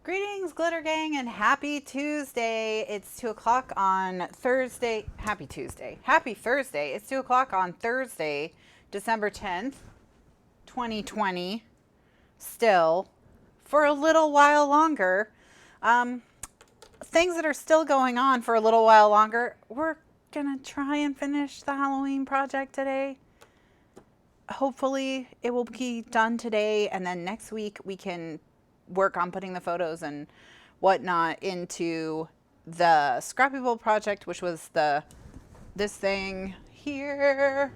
Greetings, Glitter Gang, and happy Tuesday. It's 2 o'clock on Thursday. Happy Tuesday. Happy Thursday. It's 2 o'clock on Thursday, December 10th, 2020. Still, for a little while longer. Things that are still going on for a little while longer. We're going to try and finish the Halloween project today. Hopefully, it will be done today, and then next week we can work on putting the photos and whatnot into the scrapbook project, which was this thing here,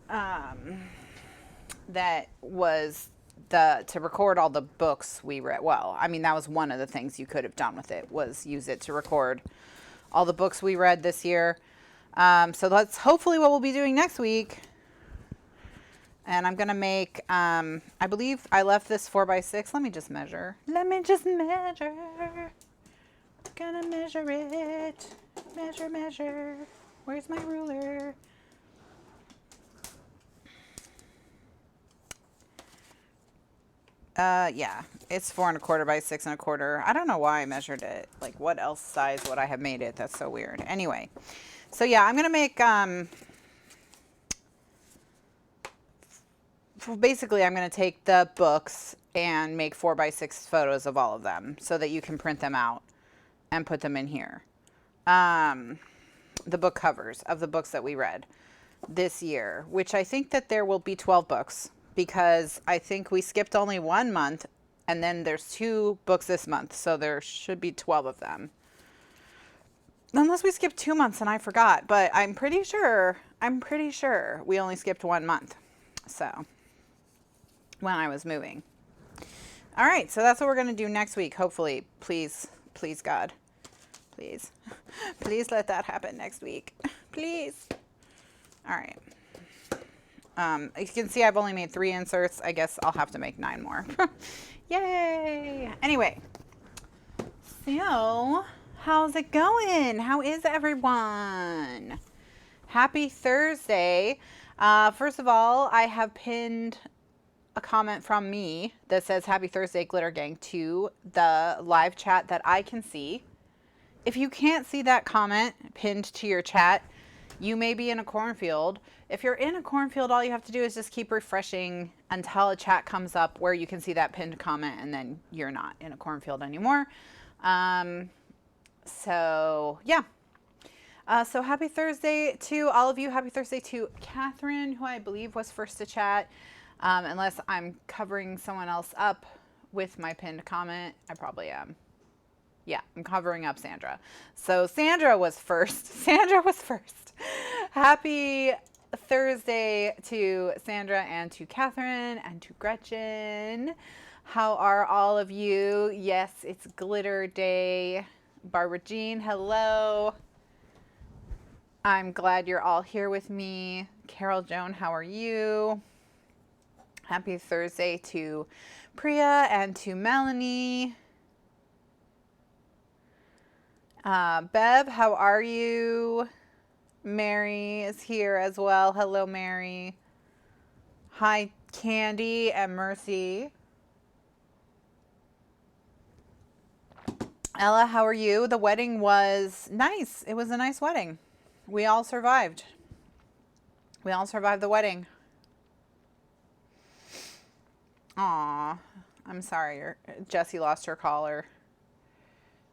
that was to record all the books we read. Well, I mean, that was one of the things you could have done with it, was use it to record all the books we read this year. So that's hopefully what we'll be doing next week. And I'm going to make, I believe I left this 4x6. Let me just measure. Let me just measure. Gonna measure it. Measure, measure. Where's my ruler? Yeah, it's 4¼ by 6¼ I don't know why I measured it. Like, what else size would I have made it? That's so weird. Anyway, so yeah, I'm going to make, basically, I'm going to take the books and make 4x6 photos of all of them so that you can print them out and put them in here. The book covers of the books that we read this year, which I think that there will be 12 books because I think we skipped only 1 month and then there's 2 books this month. So there should be 12 of them. Unless we skipped 2 months and I forgot, but I'm pretty sure we only skipped 1 month. So when I was moving. All right, so that's what we're going to do next week, hopefully. Please, please, God. Please. Please let that happen next week. Please. All right. You can see I've only made 3 inserts. I guess I'll have to make 9 more. Yay! Anyway. So, how's it going? How is everyone? Happy Thursday. First of all, I have pinned a comment from me that says Happy Thursday, Glitter Gang, to the live chat that I can see. If you can't see that comment pinned to your chat, you may be in a cornfield. If you're in a cornfield, all you have to do is just keep refreshing until a chat comes up where you can see that pinned comment, and then you're not in a cornfield anymore. So yeah. So happy Thursday to all of you. Happy Thursday to Kathryn, who I believe was first to chat. Unless I'm covering someone else up with my pinned comment. I probably am. Yeah, I'm covering up Sandra. So Sandra was first. Sandra was first. Happy Thursday to Sandra and to Kathryn and to Gretchen. How are all of you? Yes, it's Glitter Day. Barbara Jean, hello. I'm glad you're all here with me. Carol Joan, how are you? Happy Thursday to Priya and to Melanie. Bev, how are you? Mary is here as well. Hello, Mary. Hi, Candy and Mercy. Ella, how are you? The wedding was nice. It was a nice wedding. We all survived. We all survived the wedding. Aw, I'm sorry. Jessie lost her collar.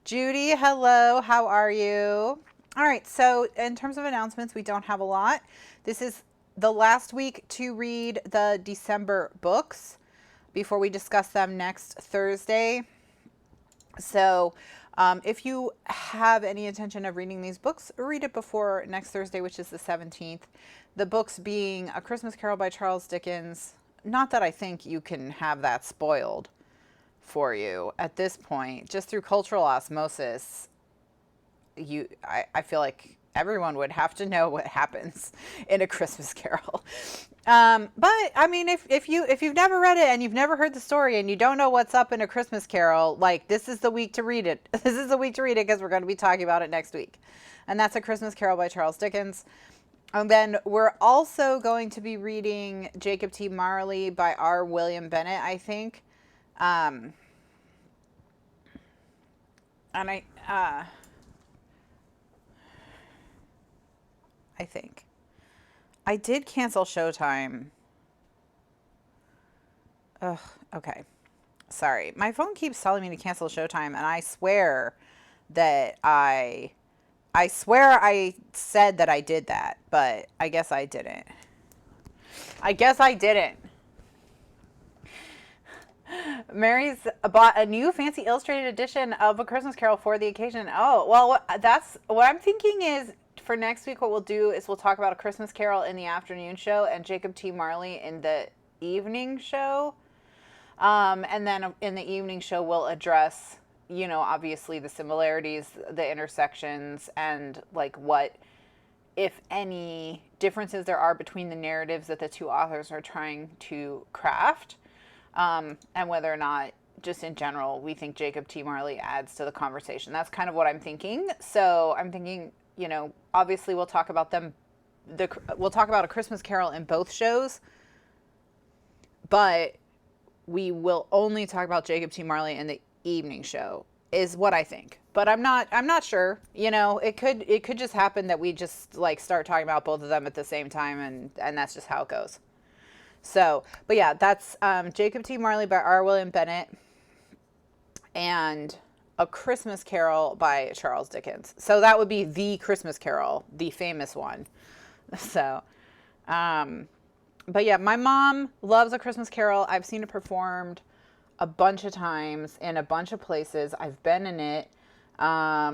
Judy, hello. How are you? All right, so in terms of announcements, we don't have a lot. This is the last week to read the December books before we discuss them next Thursday. So if you have any intention of reading these books, read it before next Thursday, which is the 17th. The books being A Christmas Carol by Charles Dickens. Not that I think you can have that spoiled for you at this point. Just through cultural osmosis, I feel like everyone would have to know what happens in A Christmas Carol. But I mean, if you've never read it and you've never heard the story and you don't know what's up in A Christmas Carol, like, this is the week to read it. This is the week to read it because we're going to be talking about it next week. And that's A Christmas Carol by Charles Dickens. And then we're also going to be reading Jacob T. Marley by R. William Bennett, I think. And I think I did cancel Showtime. Ugh, okay. Sorry. My phone keeps telling me to cancel Showtime, and I swear that I swear I said that I did that, but I guess I didn't. I guess I didn't. Mary's bought a new fancy illustrated edition of A Christmas Carol for the occasion. Oh, well, that's what I'm thinking is for next week, what we'll do is we'll talk about A Christmas Carol in the afternoon show and Jacob T. Marley in the evening show. And then in the evening show, we'll address, you know, obviously the similarities, the intersections, and like what, if any, differences there are between the narratives that the two authors are trying to craft. And whether or not, just in general, we think Jacob T. Marley adds to the conversation. That's kind of what I'm thinking. So I'm thinking, you know, obviously we'll talk about them. We'll talk about A Christmas Carol in both shows, but we will only talk about Jacob T. Marley in the evening show, is what I think. But I'm not sure. You know, it could just happen that we just like start talking about both of them at the same time, and that's just how it goes. So, but yeah, that's Jacob T. Marley by R. William Bennett and A Christmas Carol by Charles Dickens. So that would be The Christmas Carol, the famous one. So, but yeah, my mom loves A Christmas Carol. I've seen it performed a bunch of times in a bunch of places. I've been in it. I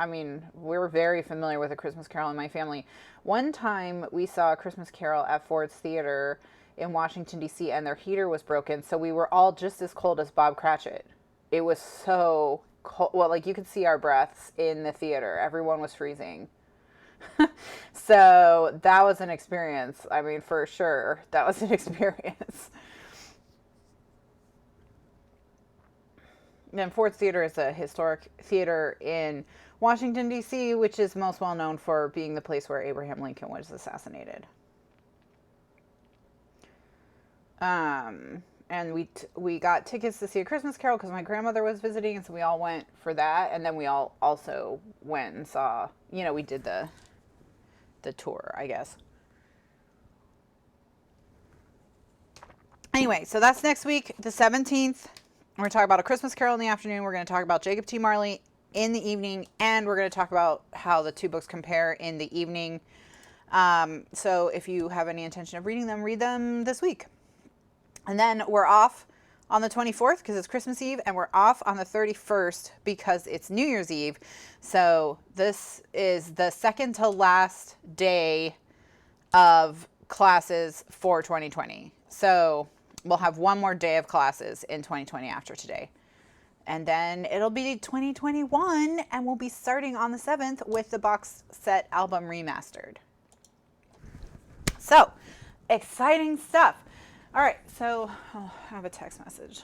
mean, we're very familiar with A Christmas Carol in my family. One time we saw A Christmas Carol at Ford's Theater in Washington, D.C., and their heater was broken, so we were all just as cold as Bob Cratchit. It was so cold. Well, like you could see our breaths in the theater. Everyone was freezing. So that was an experience. I mean, for sure, that was an experience. And Ford's Theater is a historic theater in Washington, D.C., which is most well known for being the place where Abraham Lincoln was assassinated. And we got tickets to see A Christmas Carol because my grandmother was visiting, and so we all went for that. And then we all also went and saw, you know, we did the tour, I guess. Anyway, so that's next week, the 17th. We're going to talk about A Christmas Carol in the afternoon. We're going to talk about Jacob T. Marley in the evening, and we're going to talk about how the two books compare in the evening. So if you have any intention of reading them, read them this week. And then we're off on the 24th because it's Christmas Eve, and we're off on the 31st because it's New Year's Eve. So this is the second to last day of classes for 2020. So we'll have one more day of classes in 2020 after today. And then it'll be 2021, and we'll be starting on the 7th with the box set album remastered. So, exciting stuff. All right, so I'll have a text message.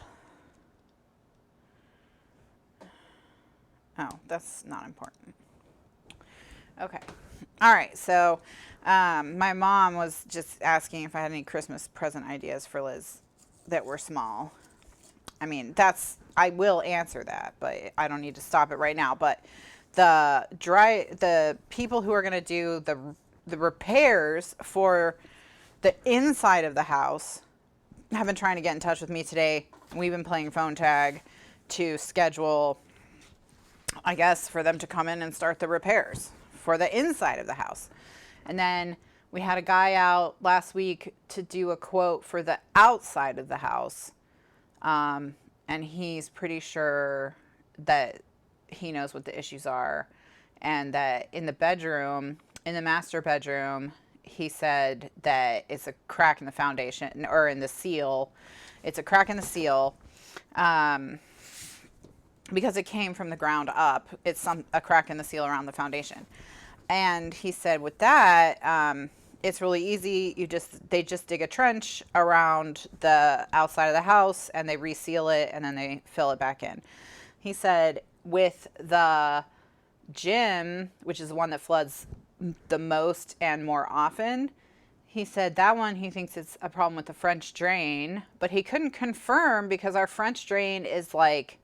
Oh, that's not important. Okay. All right, so my mom was just asking if I had any Christmas present ideas for Liz that were small. I mean, I will answer that, but I don't need to stop it right now. But the people who are going to do the repairs for the inside of the house have been trying to get in touch with me today. We've been playing phone tag to schedule, I guess, for them to come in and start the repairs for the inside of the house. And then we had a guy out last week to do a quote for the outside of the house. And he's pretty sure that he knows what the issues are. And that in the bedroom, in the master bedroom, he said that it's a crack in the foundation, or in the seal. It's a crack in the seal. Because it came from the ground up. It's a crack in the seal around the foundation. And he said with that, it's really easy. They just dig a trench around the outside of the house, and they reseal it, and then they fill it back in. He said with the gym, which is the one that floods the most and more often, he said that one, he thinks it's a problem with the French drain, but he couldn't confirm because our French drain is like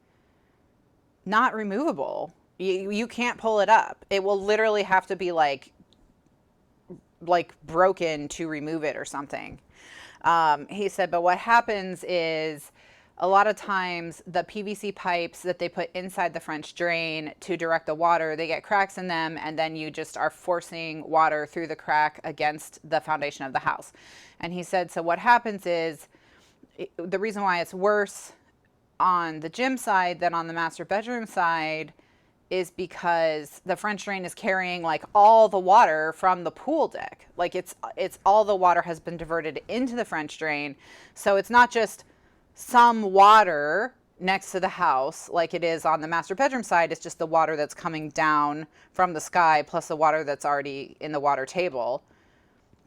not removable. You can't pull it up. It will literally have to be like broken to remove it or something. He said, but what happens is a lot of times the PVC pipes that they put inside the French drain to direct the water, they get cracks in them, and then you just are forcing water through the crack against the foundation of the house. And he said, so what happens is the reason why it's worse on the gym side than on the master bedroom side is because the French drain is carrying like all the water from the pool deck. Like it's all the water has been diverted into the French drain. So it's not just some water next to the house like it is on the master bedroom side. It's just the water that's coming down from the sky plus the water that's already in the water table.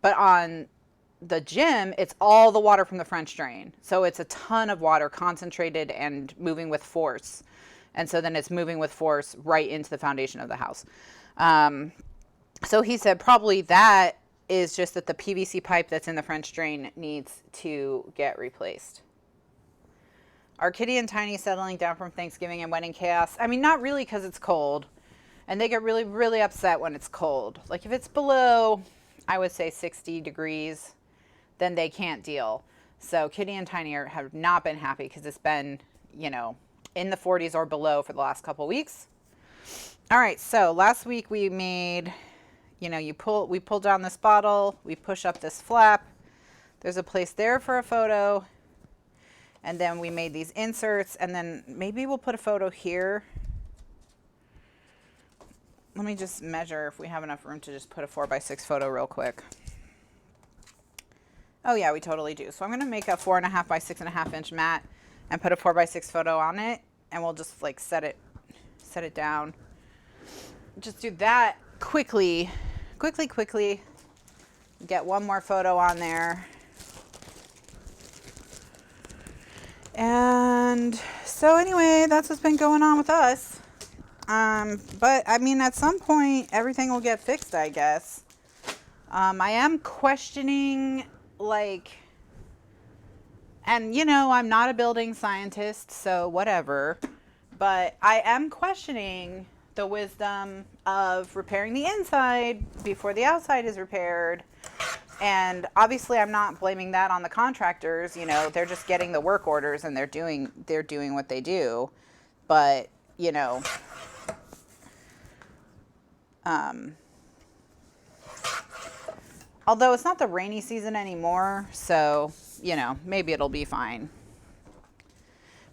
But on the gym, it's all the water from the French drain. So it's a ton of water concentrated and moving with force. And so then it's moving with force right into the foundation of the house. So he said probably that is just that the PVC pipe that's in the French drain needs to get replaced. Are Kitty and Tiny settling down from Thanksgiving and wedding chaos? I mean, not really, because it's cold. And they get really, really upset when it's cold. Like if it's below, I would say 60 degrees, then they can't deal. So Kitty and Tiny have not been happy because it's been, you know, in the 40s or below for the last couple weeks. All right, so last week we made, you know, we pull down this bottle, we push up this flap. There's a place there for a photo. And then we made these inserts, and then maybe we'll put a photo here. Let me just measure if we have enough room to just put a 4x6 photo real quick. Oh yeah, we totally do. So I'm gonna make a 4.5 by 6.5 inch mat and put a 4x6 photo on it, and we'll just like set it down. Just do that quickly. Get one more photo on there. And so anyway, that's what's been going on with us. But I mean, at some point, everything will get fixed, I guess. I am questioning, like, and you know, I'm not a building scientist, so whatever, but I am questioning the wisdom of repairing the inside before the outside is repaired. And obviously I'm not blaming that on the contractors, you know, they're just getting the work orders and they're doing what they do. But, you know, although it's not the rainy season anymore, so, you know, maybe it'll be fine.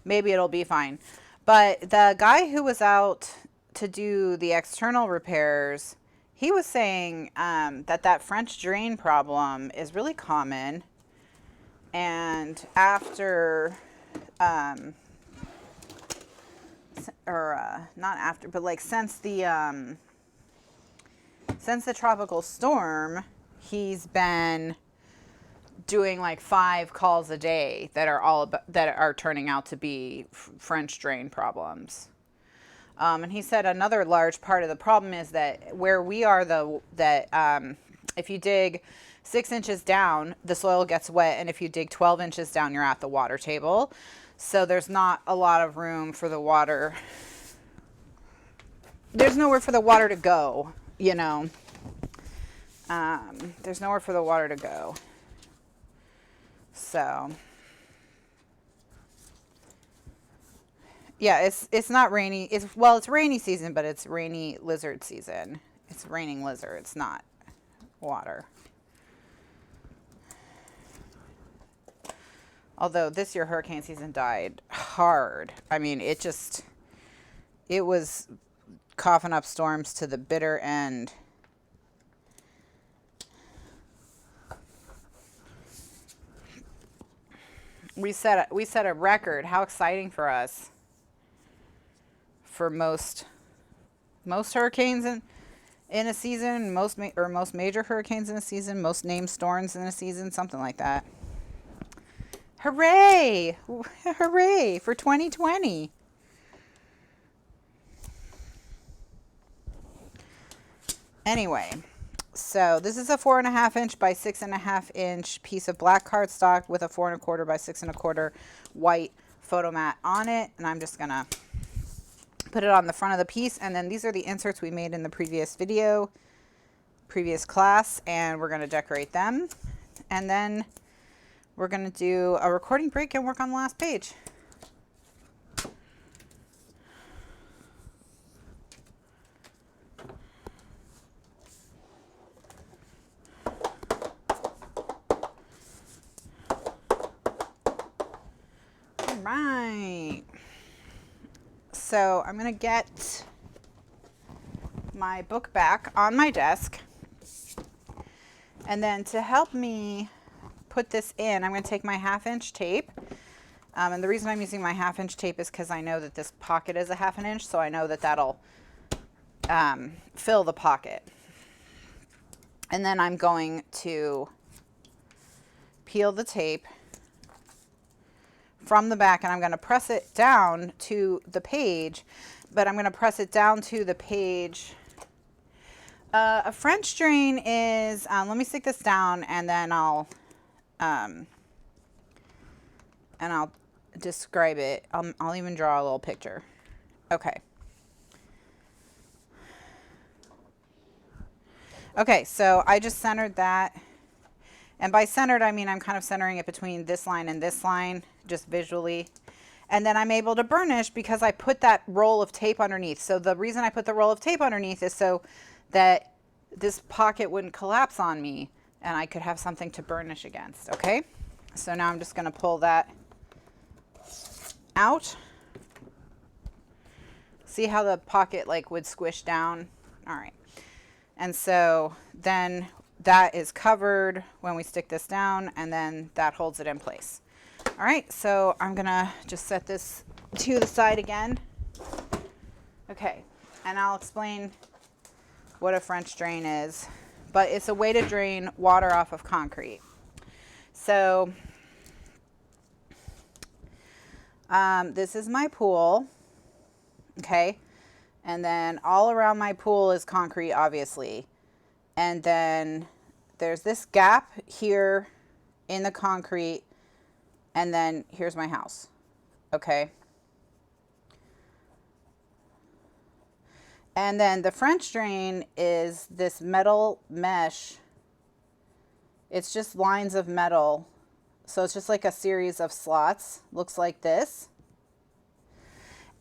But the guy who was out to do the external repairs, he was saying that French drain problem is really common. And after, not after, but like since the tropical storm, he's been doing like 5 calls a day that are turning out to be French drain problems. And he said another large part of the problem is that where we are, if you dig 6 inches down, the soil gets wet, and if you dig 12 inches down, you're at the water table. So there's not a lot of room for the water. There's nowhere for the water to go, you know. There's nowhere for the water to go. So yeah, it's not rainy. It's rainy season, but it's rainy lizard season. It's raining lizards, not water. Although this year hurricane season died hard. I mean, it was coughing up storms to the bitter end. We set a record. How exciting for us. For most hurricanes in a season, most major hurricanes in a season, most named storms in a season, something like that. Hooray! Hooray for 2020. Anyway, So this is a 4.5 inch by 6.5 inch piece of black cardstock with a 4 1/4 by 6 1/4 white photo mat on it. And I'm just gonna put it on the front of the piece. And then these are the inserts we made in the previous video, previous class, and we're gonna decorate them. And then we're gonna do a recording break and work on the last page. Right. So I'm going to get my book back on my desk. And then to help me put this in, I'm going to take my 1/2 inch tape. And the reason I'm using my 1/2 inch tape is because I know that this pocket is a 1/2 inch. So I know that that'll fill the pocket. And then I'm going to peel the tape from the back, and I'm going to press it down to the page, but I'm going to press it down to the page. A French drain is, let me stick this down, and then I'll describe it. I'll even draw a little picture. Okay. Okay, so I just centered that. And by centered, I mean I'm kind of centering it between this line and this line, just visually. And then I'm able to burnish because I put that roll of tape underneath. So the reason I put the roll of tape underneath is so that this pocket wouldn't collapse on me and I could have something to burnish against, okay? So now I'm just gonna pull that out. See how the pocket like would squish down? All right. And so then that is covered when we stick this down, and then that holds it in place. All right, so I'm gonna just set this to the side again. Okay, and I'll explain what a French drain is, but it's a way to drain water off of concrete. So this is my pool, okay? And then all around my pool is concrete, obviously. And then there's this gap here in the concrete, and then here's my house, okay? And then the French drain is this metal mesh. It's just lines of metal. So it's just like a series of slots, looks like this.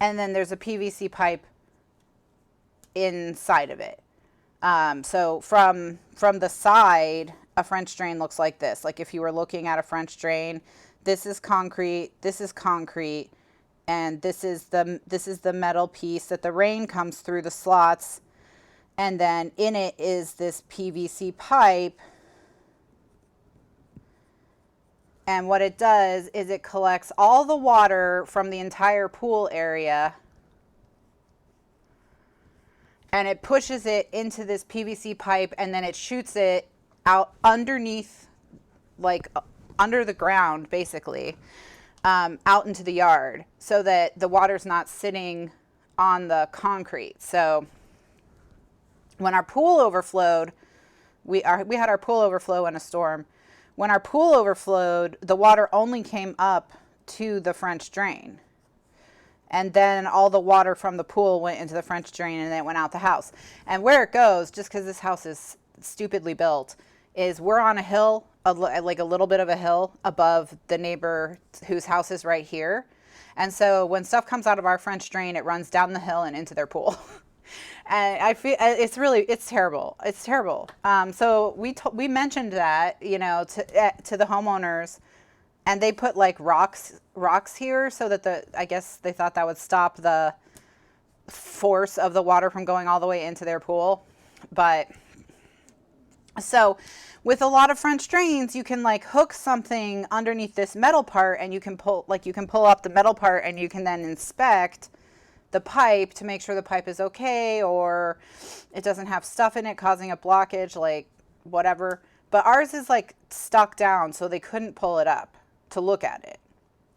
And then there's a PVC pipe inside of it. So from the side, a French drain looks like this. Like if you were looking at a French drain, this is concrete, and this is the metal piece that the rain comes through the slots, and then in it is this PVC pipe. And what it does is it collects all the water from the entire pool area, and it pushes it into this PVC pipe, and then it shoots it out underneath, like under the ground, basically, out into the yard, so that the water's not sitting on the concrete. So when our pool overflowed, we had our pool overflow in a storm. When our pool overflowed, the water only came up to the French drain. And then all the water from the pool went into the French drain, and then it went out the house. And where it goes, just because this house is stupidly built, is we're on a hill, like a little bit of a hill above the neighbor whose house is right here. And so when stuff comes out of our French drain, it runs down the hill and into their pool. And I feel it's terrible. It's terrible. So we mentioned that, you know, to the homeowners, and they put like rocks here so that I guess they thought that would stop the force of the water from going all the way into their pool. But so with a lot of French drains, you can like hook something underneath this metal part, and you can pull up the metal part, and you can then inspect the pipe to make sure the pipe is okay, or it doesn't have stuff in it causing a blockage, like whatever. But ours is like stuck down, so they couldn't pull it up to look at it.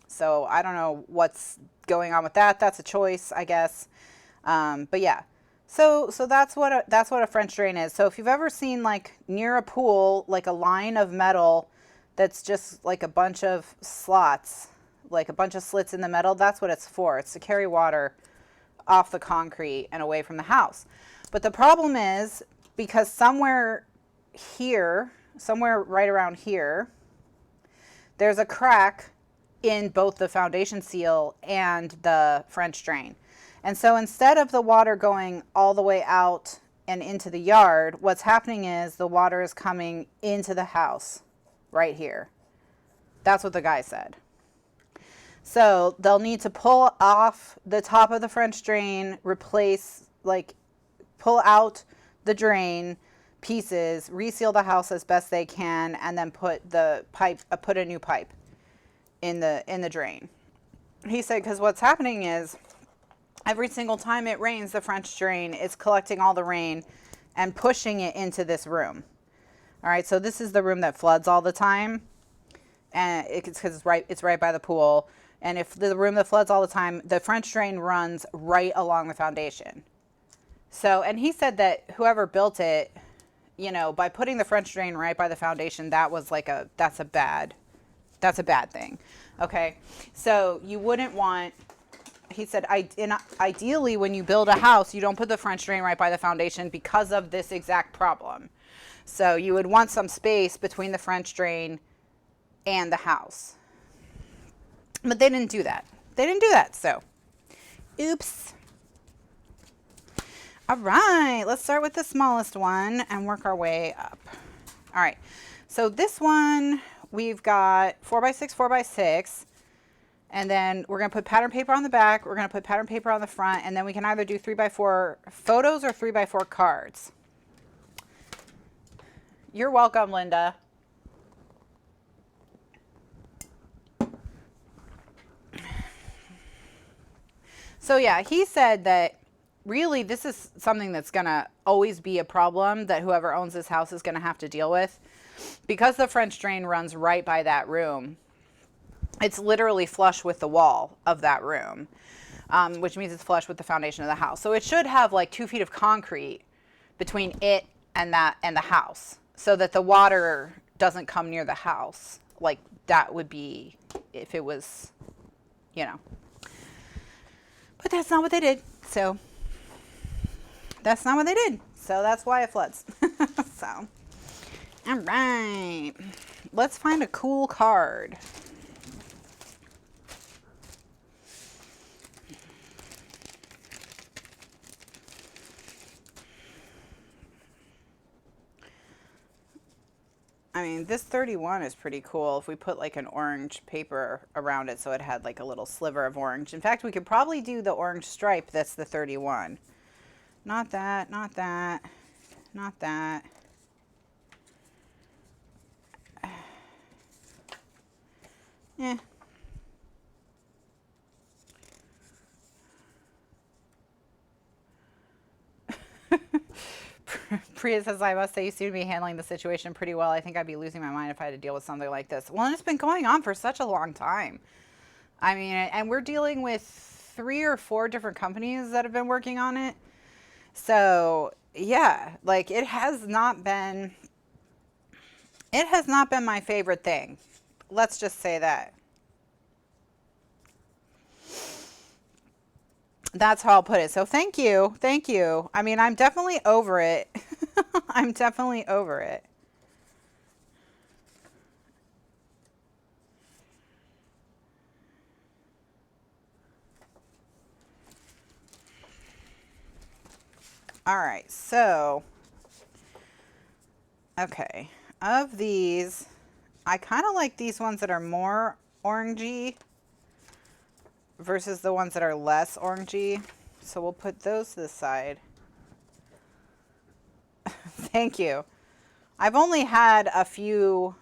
So I don't know what's going on with that. That's a choice, I guess. But yeah, So that's what a French drain is. So if you've ever seen like near a pool, like a line of metal that's just like a bunch of slots, like a bunch of slits in the metal, that's what it's for. It's to carry water off the concrete and away from the house. But the problem is because somewhere here, somewhere right around here, there's a crack in both the foundation seal and the French drain. And so instead of the water going all the way out and into the yard, what's happening is the water is coming into the house right here. That's what the guy said. So they'll need to pull off the top of the French drain, replace, like pull out the drain pieces, reseal the house as best they can, and then put the pipe, put a new pipe in the drain. He said, because what's happening is every single time it rains, the French drain is collecting all the rain and pushing it into this room. All right, so this is the room that floods all the time, and it's because it's right by the pool. And if the room that floods all the time, the French drain runs right along the foundation. So, and he said that whoever built it, you know, by putting the French drain right by the foundation, that was like that's a bad thing. Okay, so you wouldn't want. He said, ideally, when you build a house, you don't put the French drain right by the foundation because of this exact problem. So you would want some space between the French drain and the house. But they didn't do that. They didn't do that, so oops. All right, let's start with the smallest one and work our way up. All right, so this one, we've got 4x6, 4x6. And then we're going to put pattern paper on the back. We're going to put pattern paper on the front. And then we can either do 3x4 photos or 3x4 cards. You're welcome, Linda. So yeah, he said that really this is something that's going to always be a problem that whoever owns this house is going to have to deal with. Because the French drain runs right by that room. It's literally flush with the wall of that room, which means it's flush with the foundation of the house. So it should have like 2 feet of concrete between it and the house so that the water doesn't come near the house. Like that would be if it was, you know. But that's not what they did. So that's not what they did. So that's why it floods. So, all right. Let's find a cool card. I mean, this 31 is pretty cool if we put like an orange paper around it so it had like a little sliver of orange. In fact, we could probably do the orange stripe that's the 31. Not that, not that, not that. Eh. Priya says, I must say you seem to be handling the situation pretty well. I think I'd be losing my mind if I had to deal with something like this. Well, and it's been going on for such a long time. I mean, and we're dealing with 3 or 4 different companies that have been working on it. So yeah, like it has not been my favorite thing. Let's just say that. That's how I'll put it. So thank you. Thank you. I mean, I'm definitely over it. I'm definitely over it. All right. So, okay. Of these, I kind of like these ones that are more orangey versus the ones that are less orangey. So we'll put those to the side. Thank you. I've only had a few.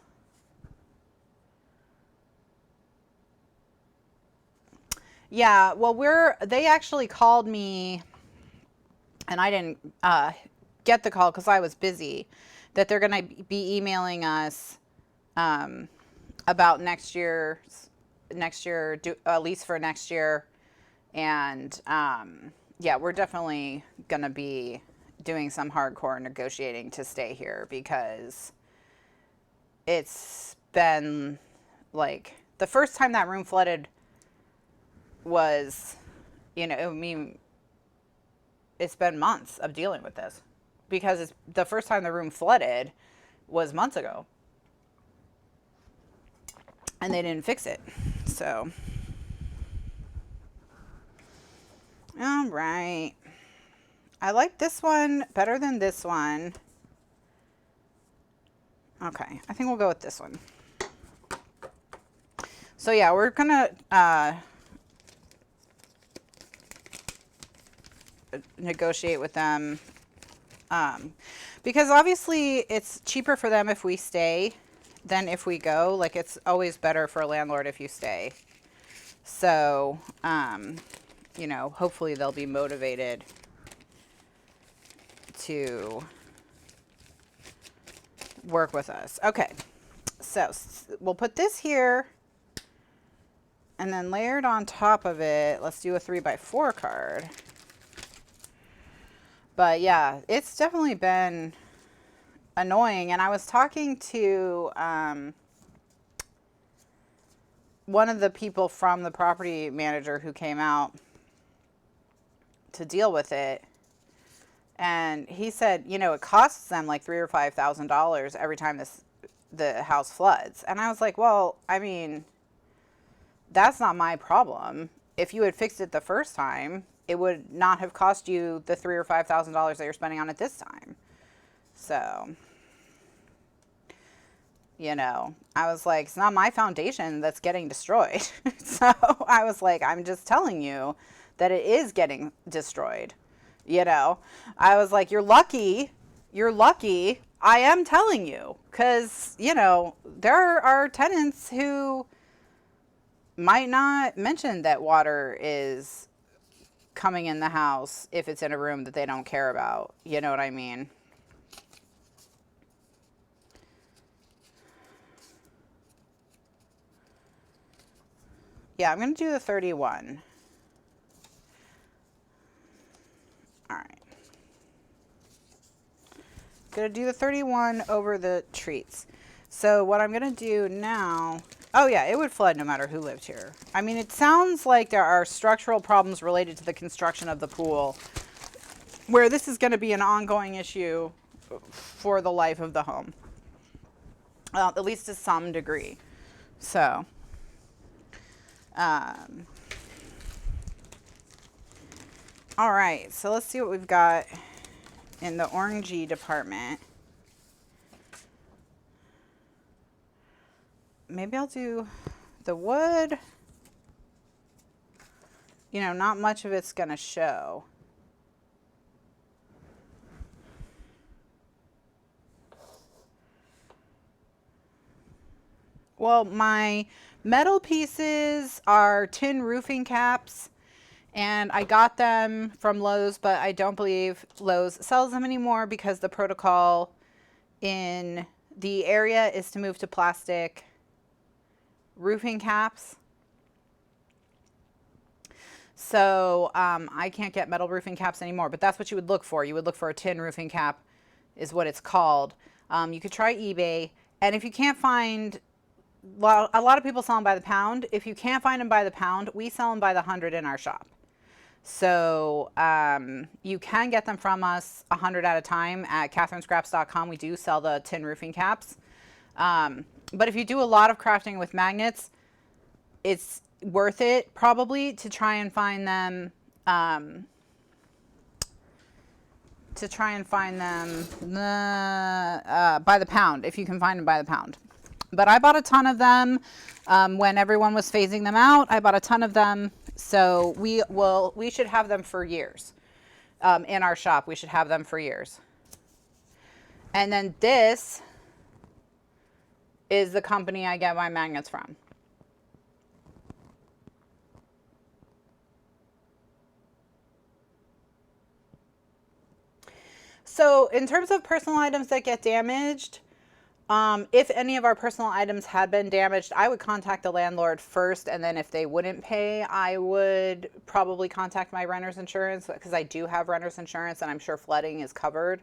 Yeah, well, they actually called me and I didn't get the call because I was busy, that they're going to be emailing us about next year, at least for next year, and yeah, we're definitely going to be doing some hardcore negotiating to stay here, because it's been like, the first time that room flooded was, you know, I mean, it's been months of dealing with this, because it's the first time the room flooded was months ago, and they didn't fix it. So, all right. I like this one better than this one. Okay, I think we'll go with this one. So yeah, we're gonna negotiate with them, because obviously it's cheaper for them if we stay than if we go. Like, it's always better for a landlord if you stay. So, you know, hopefully they'll be motivated to work with us. Okay, so we'll put this here, and then layered on top of it, let's do a 3x4 card. But yeah, it's definitely been annoying. And I was talking to one of the people from the property manager who came out to deal with it. And he said, you know, it costs them like $3,000 or $5,000 every time the house floods. And I was like, well, I mean, that's not my problem. If you had fixed it the first time, it would not have cost you the $3,000 or $5,000 that you're spending on it this time. So, you know, I was like, it's not my foundation that's getting destroyed. So I was like, I'm just telling you that it is getting destroyed. You know, I was like, you're lucky. You're lucky. I am telling you, because, you know, there are tenants who might not mention that water is coming in the house if it's in a room that they don't care about. You know what I mean? Yeah, I'm going to do the 31. All right. Going to do the 31 over the treats. So what I'm going to do now, oh yeah, it would flood no matter who lived here. I mean, it sounds like there are structural problems related to the construction of the pool, where this is going to be an ongoing issue for the life of the home, at least to some degree. So, all right, so let's see what we've got in the orangey department. Maybe I'll do the wood. You know, not much of it's gonna show. Well, my metal pieces are tin roofing caps, and I got them from Lowe's, but I don't believe Lowe's sells them anymore, because the protocol in the area is to move to plastic roofing caps. So I can't get metal roofing caps anymore, but that's what you would look for. You would look for a tin roofing cap, is what it's called. You could try eBay, and if you can't find, well, a lot of people sell them by the pound. If you can't find them by the pound, we sell them by the 100 in our shop. So you can get them from us 100 at a time at kathrynscraps.com. We do sell the tin roofing caps. But if you do a lot of crafting with magnets, it's worth it probably to try and find them, by the pound, if you can find them by the pound. But I bought a ton of them when everyone was phasing them out. I bought a ton of them. So we should have them for years. In our shop, we should have them for years. And then this is the company I get my magnets from. So in terms of personal items that get damaged, If any of our personal items had been damaged, I would contact the landlord first, and then if they wouldn't pay, I would probably contact my renter's insurance, because I do have renter's insurance and I'm sure flooding is covered.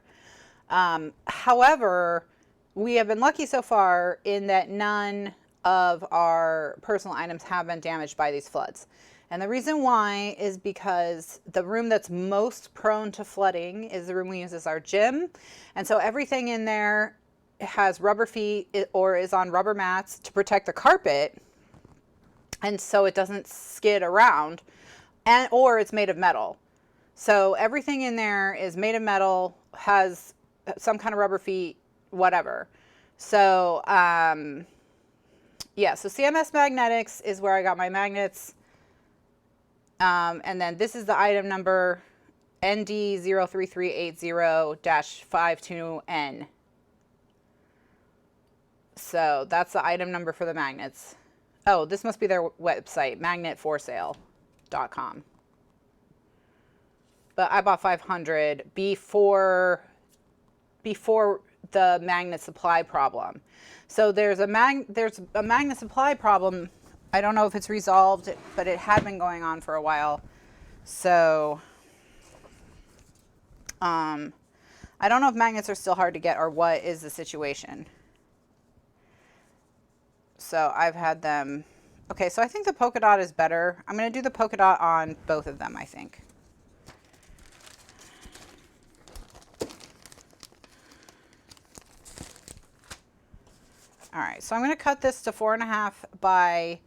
However, we have been lucky so far in that none of our personal items have been damaged by these floods. And the reason why is because the room that's most prone to flooding is the room we use as our gym. And so everything in there has rubber feet or is on rubber mats to protect the carpet, and so it doesn't skid around, and or it's made of metal. So everything in there is made of metal, has some kind of rubber feet, whatever. So yeah, so CMS Magnetics is where I got my magnets. And then this is the item number ND03380-52N. So that's the item number for the magnets. Oh, this must be their website, magnetforsale.com. But I bought 500 before the magnet supply problem. So there's a magnet supply problem. I don't know if it's resolved, but it had been going on for a while. So I don't know if magnets are still hard to get or what is the situation. So I've had them. Okay, so I think the polka dot is better. I'm going to do the polka dot on both of them, I think. All right, so I'm going to cut this to 4.5 by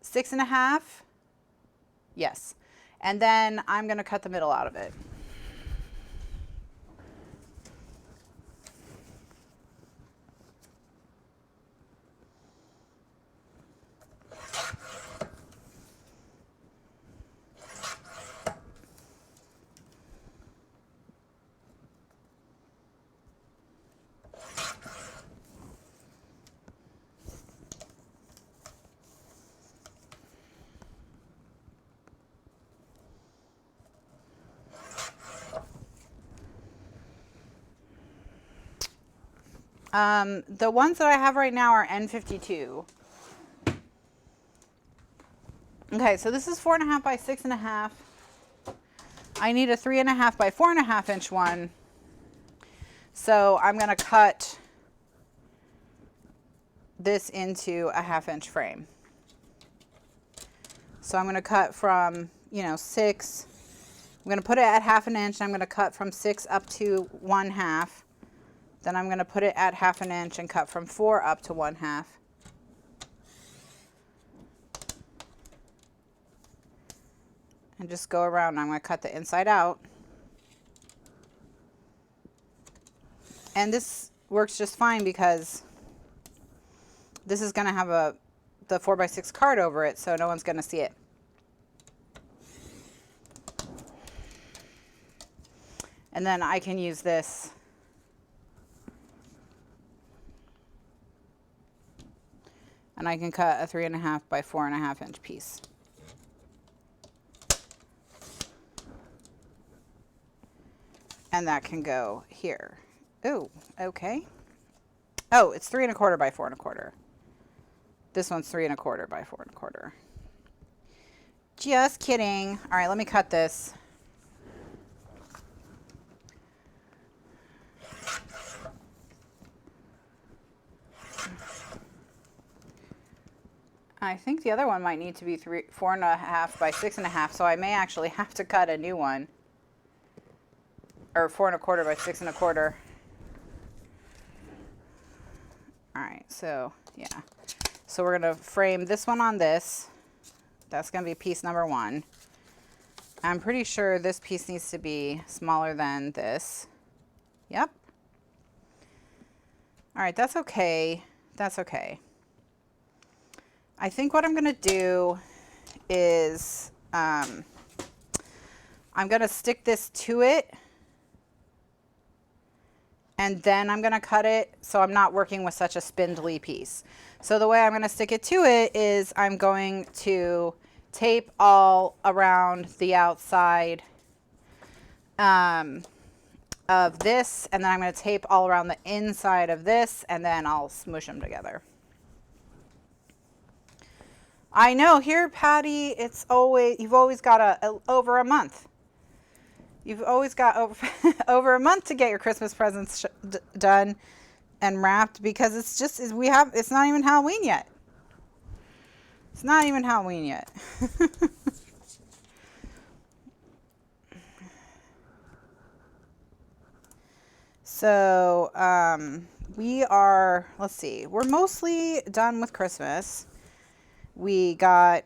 6.5. Yes. And then I'm going to cut the middle out of it. The ones that I have right now are N52. Okay, so this is 4.5 by 6.5. I need a 3.5 by 4.5 inch one. So I'm going to cut this into a 1/2 inch frame. So I'm going to cut from, 6. I'm going to put it at 1/2 inch. I'm going to cut from 6 up to 1/2. Then I'm going to put it at 1/2 inch and cut from 4 up to 1/2. And just go around. I'm going to cut the inside out. And this works just fine because this is going to have the 4x6 card over it, so no one's going to see it. And then I can use this and I can cut a 3.5 by 4.5 inch piece. And that can go here. Oh, okay. Oh, it's 3.25 by 4.25. This one's 3.25 by 4.25. Just kidding. All right, let me cut this. I think the other one might need to be 4.5 by 6.5, so I may actually have to cut a new one. Or 4.25 by 6.25. All right, so yeah. So we're gonna frame this one on this. That's gonna be piece number 1. I'm pretty sure this piece needs to be smaller than this. Yep. All right, that's okay. That's okay. I think what I'm going to do is I'm going to stick this to it, and then I'm going to cut it so I'm not working with such a spindly piece. So the way I'm going to stick it to it is I'm going to tape all around the outside of this, and then I'm going to tape all around the inside of this, and then I'll smoosh them together. I know, here, Patty, it's always, you've always got over a month. You've always got over a month to get your Christmas presents done and wrapped, because it's just, it's not even Halloween yet. It's not even Halloween yet. So, we are, let's see, we're mostly done with Christmas. We got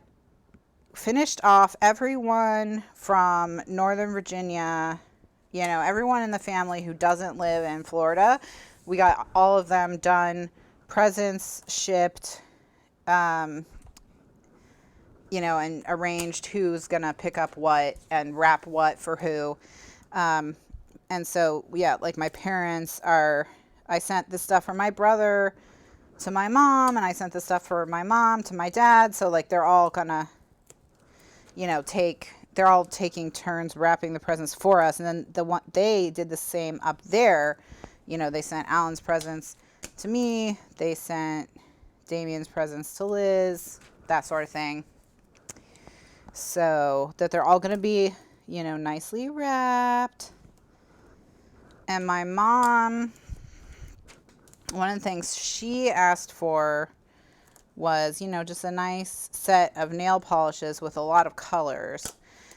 finished off everyone from Northern Virginia, you know, everyone in the family who doesn't live in Florida. We got all of them done, presents shipped, you know, and arranged who's going to pick up what and wrap what for who. And so, yeah, like my parents I sent this stuff for my brother to my mom, and I sent the stuff for my mom to my dad. So like they're all gonna, you know, they're all taking turns wrapping the presents for us. And then they did the same up there. You know, they sent Alan's presents to me. They sent Damien's presents to Liz, that sort of thing. So that they're all gonna be, you know, nicely wrapped. And my mom, one of the things she asked for was, you know, just a nice set of nail polishes with a lot of colors.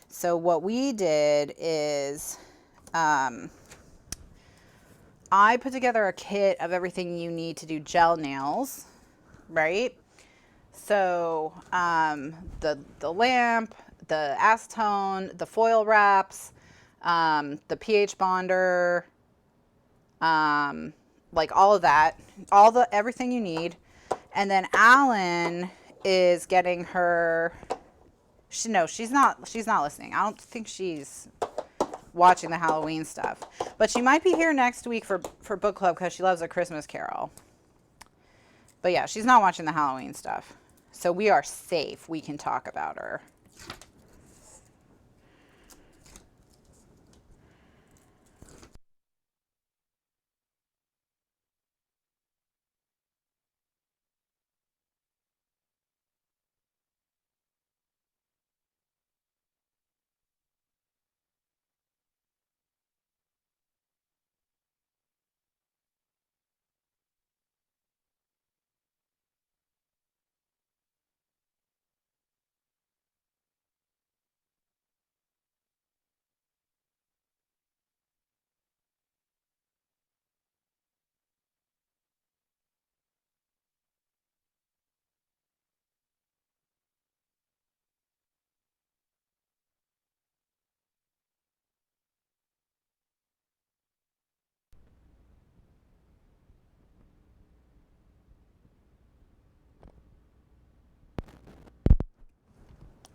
So what we did is, I put together a kit of everything you need to do gel nails, right? So the lamp, the acetone, the foil wraps, the pH bonder, like all of that, everything you need. And then Alan is getting her, she's not listening. I don't think she's watching the Halloween stuff, but she might be here next week for book club because she loves A Christmas Carol. But yeah, she's not watching the Halloween stuff. So we are safe. We can talk about her.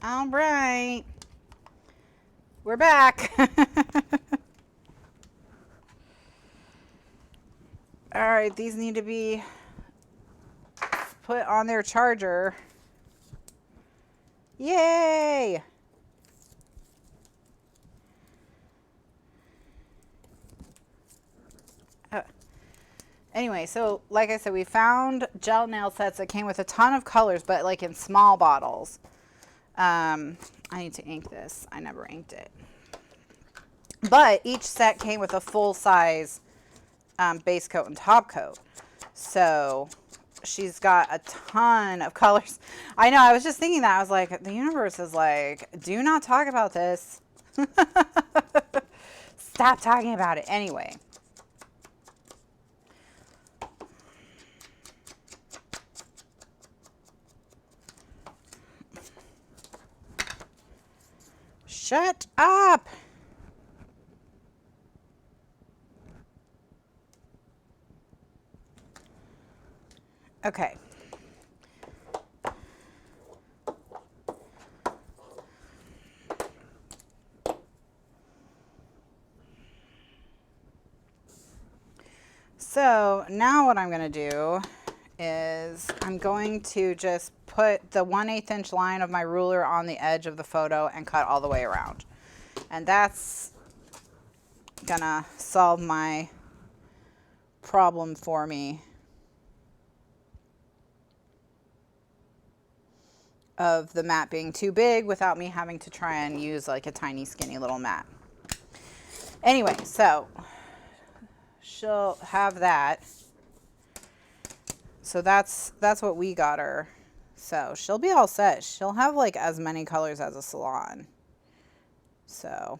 All right. We're back. All right, these need to be put on their charger. Yay! Anyway, so like I said, we found gel nail sets that came with a ton of colors, but like in small bottles. I need to ink this. I never inked it. But each set came with a full size base coat and top coat. So she's got a ton of colors. I know, I was just thinking that. I was like, the universe is like, do not talk about this. Stop talking about it. Anyway. Shut up. Okay. So now what I'm going to do is I'm going to just put the 1/8 inch line of my ruler on the edge of the photo and cut all the way around. And that's gonna solve my problem for me of the mat being too big without me having to try and use like a tiny skinny little mat. Anyway, so she'll have that. So that's what we got her. So she'll be all set. She'll have like as many colors as a salon. So,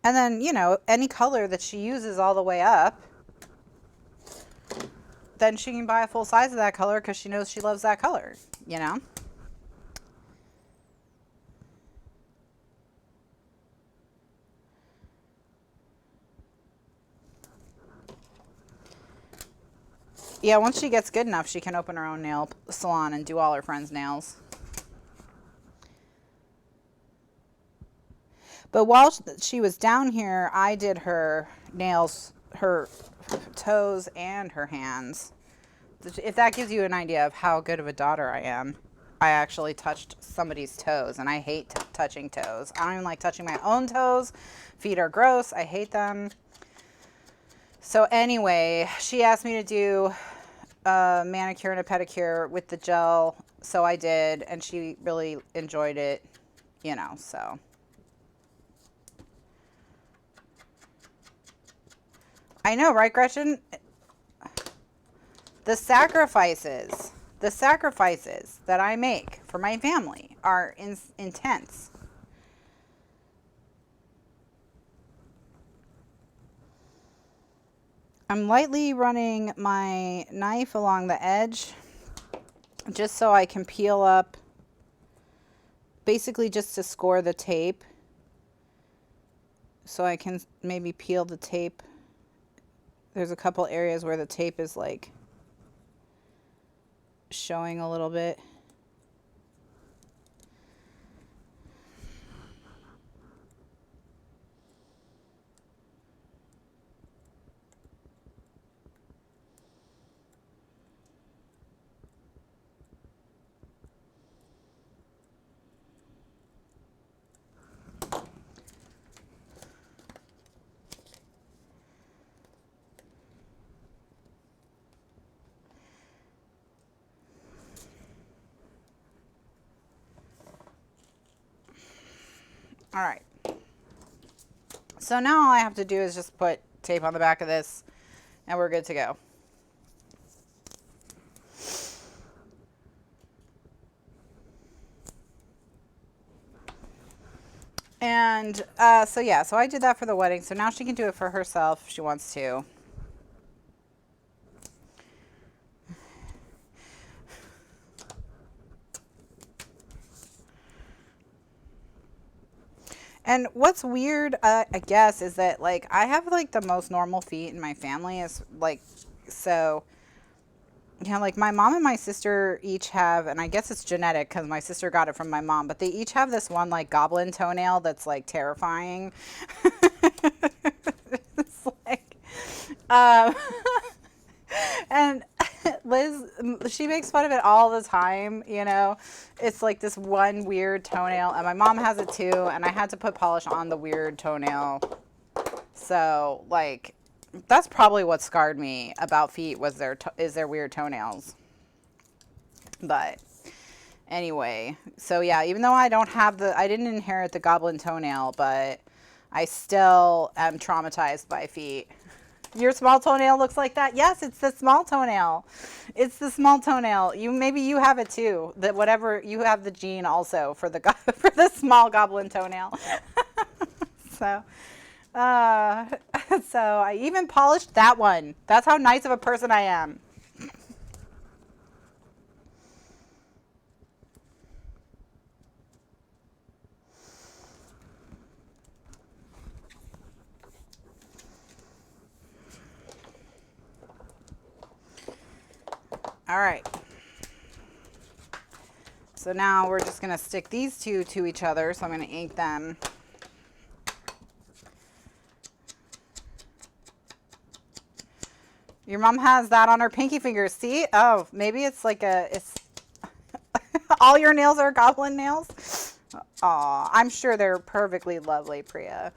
and then, you know, any color that she uses all the way up, then she can buy a full size of that color because she knows she loves that color, you know? Yeah, once she gets good enough, she can open her own nail salon and do all her friends' nails. But while she was down here, I did her nails, her toes and her hands. If that gives you an idea of how good of a daughter I am. I actually touched somebody's toes, and I hate touching toes. I don't even like touching my own toes. Feet are gross. I hate them. So anyway, she asked me to do a manicure and a pedicure with the gel, so I did, and she really enjoyed it, you know, so. I know, right, Gretchen? The sacrifices that I make for my family are intense. I'm lightly running my knife along the edge just so I can peel up, basically just to score the tape. So I can maybe peel the tape. There's a couple areas where the tape is like showing a little bit. All right. So now all I have to do is just put tape on the back of this and we're good to go. And so yeah, so I did that for the wedding. So now she can do it for herself if she wants to. And what's weird, I guess, is that, like, I have, like, the most normal feet in my family. Is like, so, you know, like, my mom and my sister each have, and I guess it's genetic because my sister got it from my mom, but they each have this one, like, goblin toenail that's, like, terrifying. It's like, and Liz, she makes fun of it all the time, you know. It's like this one weird toenail, and my mom has it too, and I had to put polish on the weird toenail. So, like, that's probably what scarred me about feet was their weird toenails. But anyway, so yeah, even though I didn't inherit the goblin toenail, but I still am traumatized by feet. Your small toenail looks like that? Yes, it's the small toenail. It's the small toenail. Maybe you have it too. That whatever, you have the gene also for the small goblin toenail. So I even polished that one. That's how nice of a person I am. All right. So now we're just going to stick these two to each other. So I'm going to ink them. Your mom has that on her pinky fingers. See? Oh, maybe it's like it's all your nails are goblin nails. Aw, I'm sure they're perfectly lovely, Priya.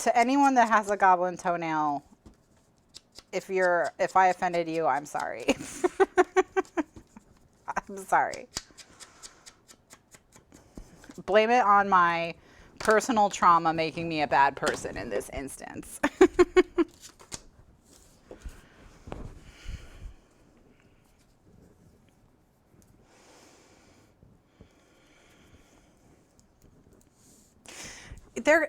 to anyone that has a goblin toenail, if I offended you, I'm sorry. I'm sorry. Blame it on my personal trauma making me a bad person in this instance.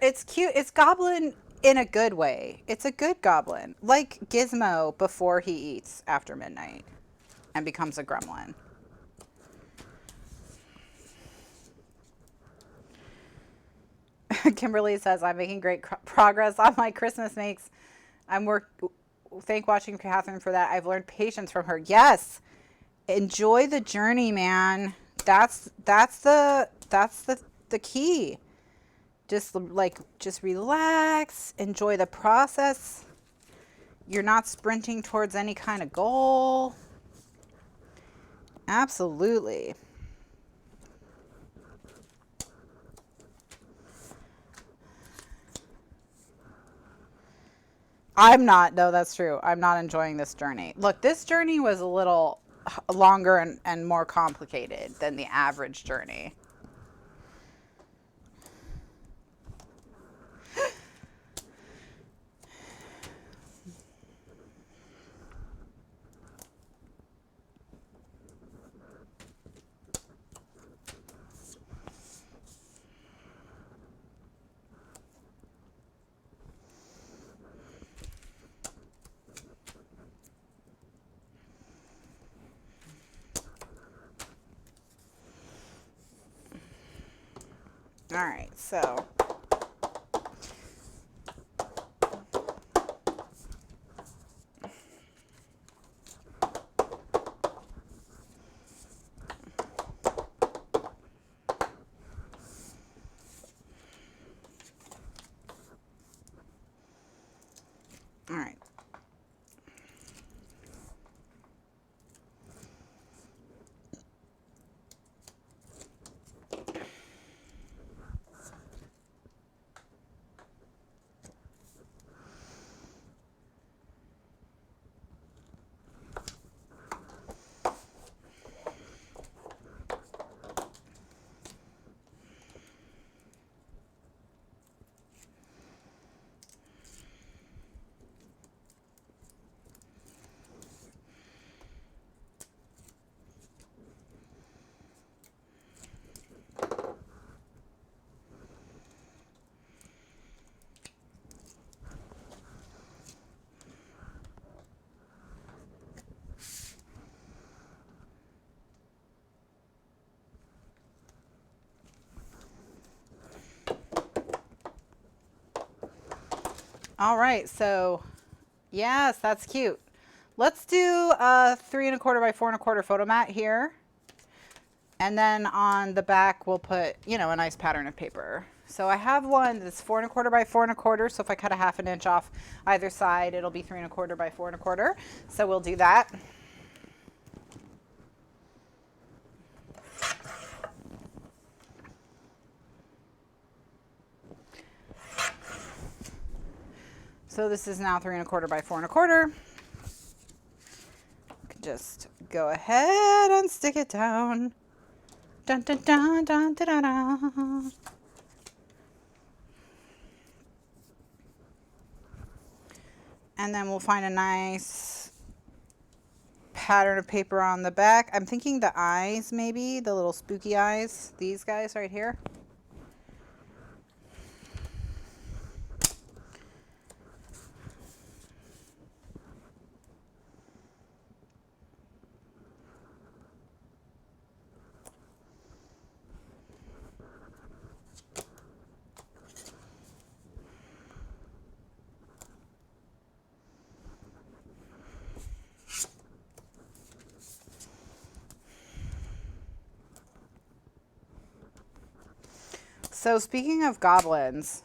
It's cute. It's goblin in a good way. It's a good goblin. Like Gizmo before he eats after midnight and becomes a gremlin. Kimberly says, I'm making great progress on my Christmas makes. Thank watching Kathryn for that. I've learned patience from her. Yes. Enjoy the journey, man. That's the key. Just relax, enjoy the process. You're not sprinting towards any kind of goal. Absolutely. I'm not, though, that's true. I'm not enjoying this journey. Look, this journey was a little longer and more complicated than the average journey. All right, so all right. All right, so yes, that's cute. Let's do a 3 1/4 by 4 1/4 photo mat here. And then on the back, we'll put, a nice pattern of paper. So I have one that's 4 1/4 by 4 1/4. So if I cut a 1/2 inch off either side, it'll be 3 1/4 by 4 1/4. So we'll do that. So this is now 3 1/4 by 4 1/4. Just go ahead and stick it down. Dun, dun, dun, dun, dun, dun, dun. And then we'll find a nice pattern of paper on the back. I'm thinking the eyes, maybe the little spooky eyes, these guys right here. So speaking of goblins,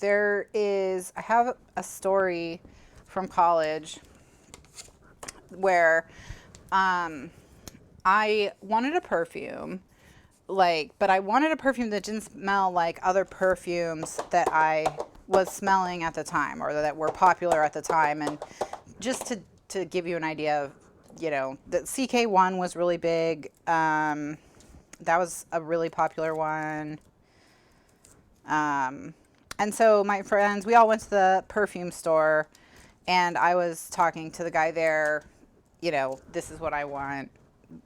I have a story from college where I wanted a perfume, but I wanted a perfume that didn't smell like other perfumes that I was smelling at the time, or that were popular at the time. And just to give you an idea of, you know, the CK1 was really big. That was a really popular one. And so my friends, we all went to the perfume store, and I was talking to the guy there, you know, this is what I want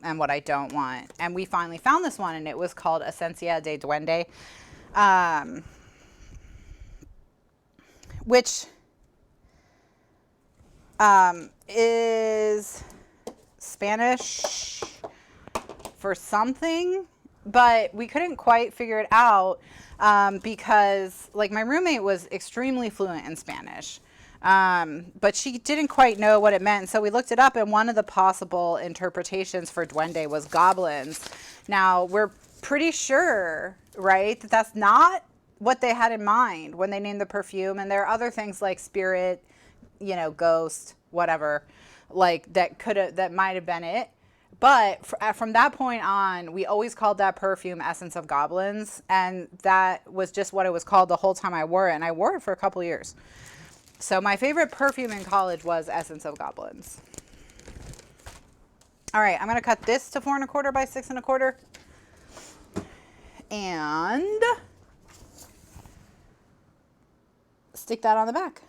and what I don't want. And we finally found this one, and it was called Esencia de Duende, which is Spanish for something, but we couldn't quite figure it out because, like, my roommate was extremely fluent in Spanish. But she didn't quite know what it meant. So we looked it up, and one of the possible interpretations for duende was goblins. Now, we're pretty sure, right, that that's not what they had in mind when they named the perfume. And there are other things like spirit, you know, ghost, whatever, like that might have been it. But from that point on, we always called that perfume Essence of Goblins. And that was just what it was called the whole time I wore it. And I wore it for a couple of years. So my favorite perfume in college was Essence of Goblins. All right, I'm going to cut this to 4 1/4 by 6 1/4. And stick that on the back.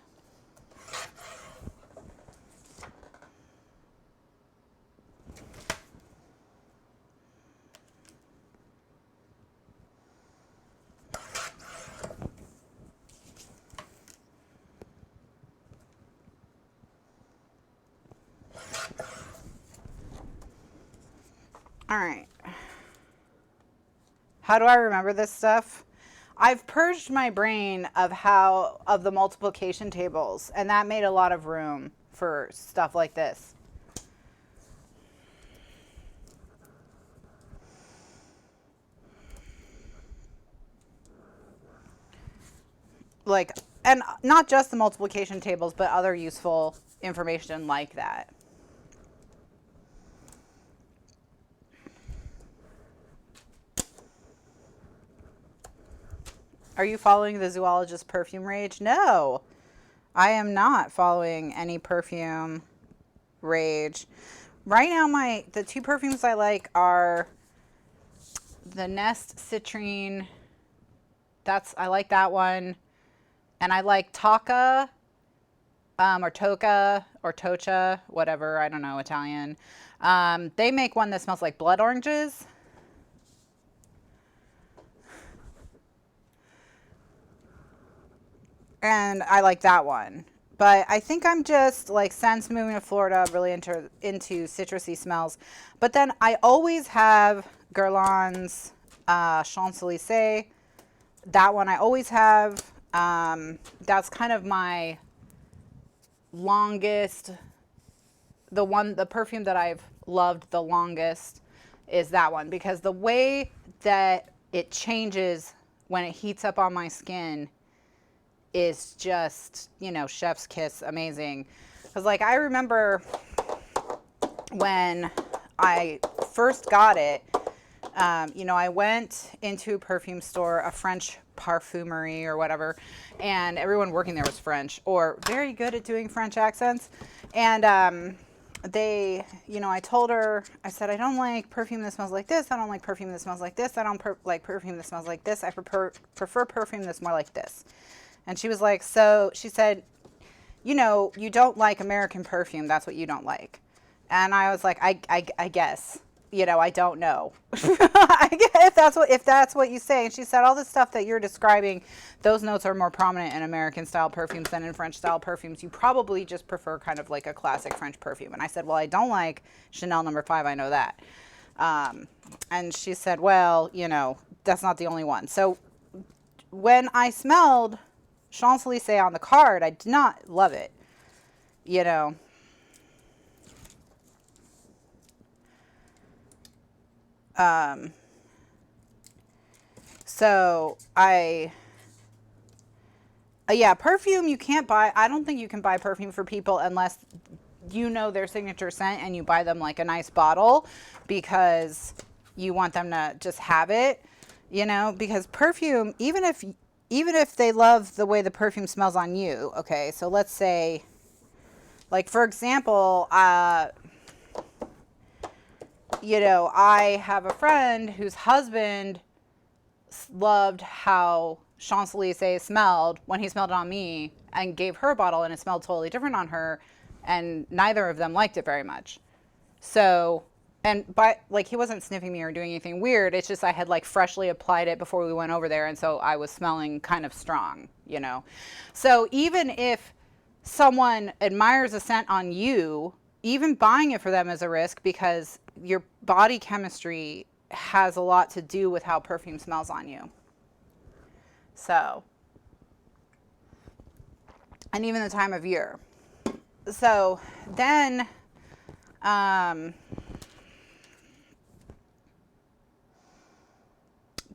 All right. How do I remember this stuff? I've purged my brain of the multiplication tables, and that made a lot of room for stuff like this. Like, and not just the multiplication tables, but other useful information like that. Are you following the zoologist perfume rage? No, I am not following any perfume rage. Right now, the 2 perfumes I like are the Nest Citrine. I like that one. And I like Tocca, or Tocca, or Toccia, whatever, I don't know, Italian. They make one that smells like blood oranges. And I like that one. But I think I'm just, like, since moving to Florida, really into citrusy smells. But then I always have Guerlain's Champs-Élysées. That one I always have. That's kind of my longest, the perfume that I've loved the longest is that one. Because the way that it changes when it heats up on my skin is just, you know, chef's kiss amazing. Because, like, I remember when I first got it, you know, I went into a perfume store, a French parfumerie or whatever, and everyone working there was French or very good at doing French accents. And they, you know, I told her, I said, I don't like perfume that smells like this. I don't like perfume that smells like this. I don't like perfume that smells like this. I prefer perfume that's more like this. And she was like, so she said, you know, you don't like American perfume. That's what you don't like. And I was like, I guess, you know, I don't know. if that's what you say. And she said, all the stuff that you're describing, those notes are more prominent in American style perfumes than in French style perfumes. You probably just prefer kind of like a classic French perfume. And I said, well, I don't like Chanel No. 5. I know that. And she said, well, you know, that's not the only one. So when I smelled Champs-Élysées on the card, I did not love it, you know. So yeah, perfume you can't buy. I don't think you can buy perfume for people unless you know their signature scent and you buy them like a nice bottle because you want them to just have it, you know, because perfume, even if even if they love the way the perfume smells on you, okay, so let's say, like, for example, you know, I have a friend whose husband loved how Champs-Élysées smelled when he smelled it on me and gave her a bottle and it smelled totally different on her, and neither of them liked it very much. So, and but like he wasn't sniffing me or doing anything weird. It's just I had like freshly applied it before we went over there, and so I was smelling kind of strong, you know. So even if someone admires a scent on you, even buying it for them is a risk because your body chemistry has a lot to do with how perfume smells on you. So, and even the time of year. So then,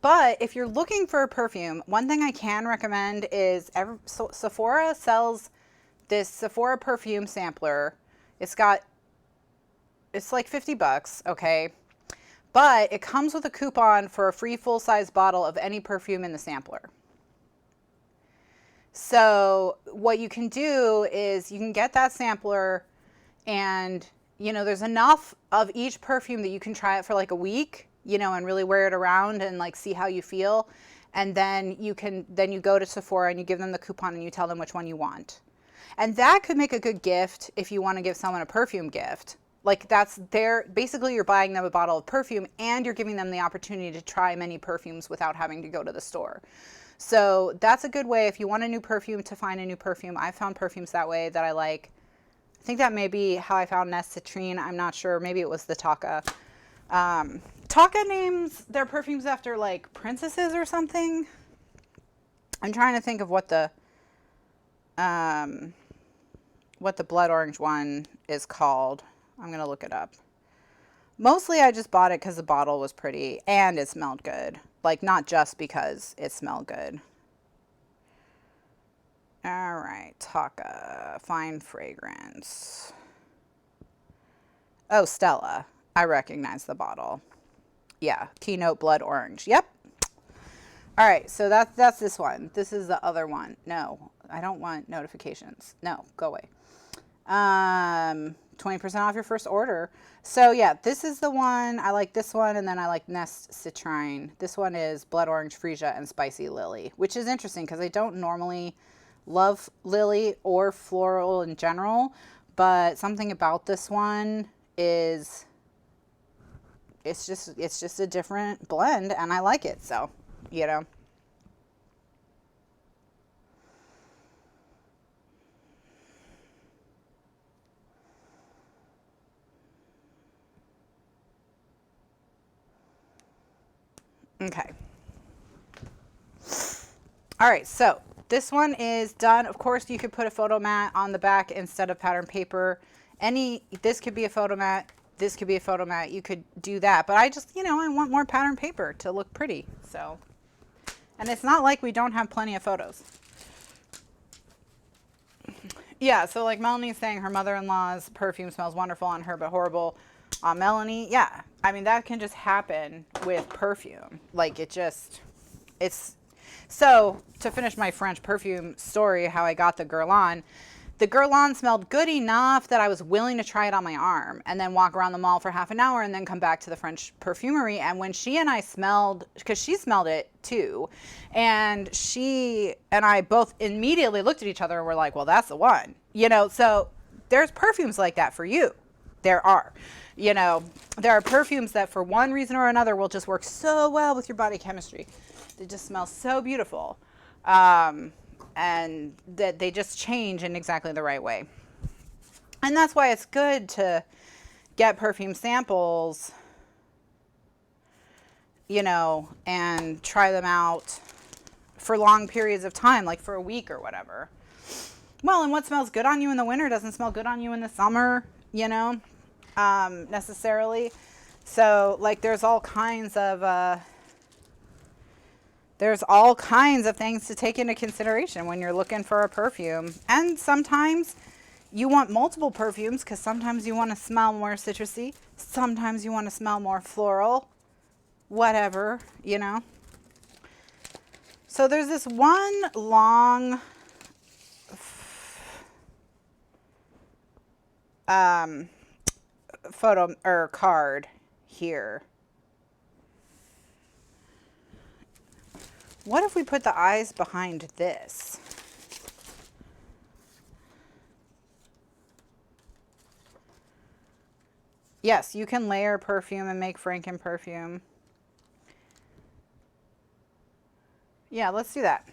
but if you're looking for a perfume, one thing I can recommend is Sephora sells this Sephora perfume sampler. It's like $50, okay? But it comes with a coupon for a free full-size bottle of any perfume in the sampler. So what you can do is you can get that sampler, and you know there's enough of each perfume that you can try it for like a week, you know, and really wear it around and like see how you feel. And then you go to Sephora and you give them the coupon and you tell them which one you want. And that could make a good gift if you want to give someone a perfume gift. Like basically you're buying them a bottle of perfume and you're giving them the opportunity to try many perfumes without having to go to the store. So that's a good way if you want a new perfume to find a new perfume. I found perfumes that way that I like. I think that may be how I found Nest Citrine. I'm not sure. Maybe it was the Taka. Taka names their perfumes after like princesses or something. I'm trying to think of what the blood orange one is called. I'm going to look it up. Mostly I just bought it because the bottle was pretty and it smelled good. Like, not just because it smelled good. All right, Taka, fine fragrance. Oh, Stella. I recognize the bottle. Yeah, Keynote Blood Orange. Yep. All right, so that's this one. This is the other one. No, I don't want notifications. No, go away. 20% off your first order. So yeah, this is the one. I like this one, and then I like Nest Citrine. This one is Blood Orange, Freesia, and Spicy Lily, which is interesting because I don't normally love lily or floral in general, but something about this one is it's just a different blend, and I like it. So, you know. Okay. All right, so this one is done. Of course, you could put a photo mat on the back instead of pattern paper. This could be a photo mat. This could be a photo mat. You could do that. But I just, you know, I want more pattern paper to look pretty. So, and it's not like we don't have plenty of photos. Yeah, so like Melanie's saying her mother-in-law's perfume smells wonderful on her, but horrible on Melanie. Yeah, I mean, that can just happen with perfume. Like it's, so to finish my French perfume story, how I got the Guerlain. The Guerlain smelled good enough that I was willing to try it on my arm and then walk around the mall for half an hour and then come back to the French perfumery. And when she and I smelled, because she smelled it too, and she and I both immediately looked at each other and were like, well, that's the one. You know, so there's perfumes like that for you. There are. You know, there are perfumes that for one reason or another will just work so well with your body chemistry. They just smell so beautiful. And that they just change in exactly the right way. And that's why it's good to get perfume samples, you know, and try them out for long periods of time, like for a week or whatever. Well, and what smells good on you in the winter doesn't smell good on you in the summer, you know, necessarily. So, like, there's all kinds of things to take into consideration when you're looking for a perfume. And sometimes you want multiple perfumes because sometimes you want to smell more citrusy. Sometimes you want to smell more floral. Whatever, you know. So there's this one long photo or card here. What if we put the eyes behind this? Yes, you can layer perfume and make Franken perfume. Yeah, let's do that.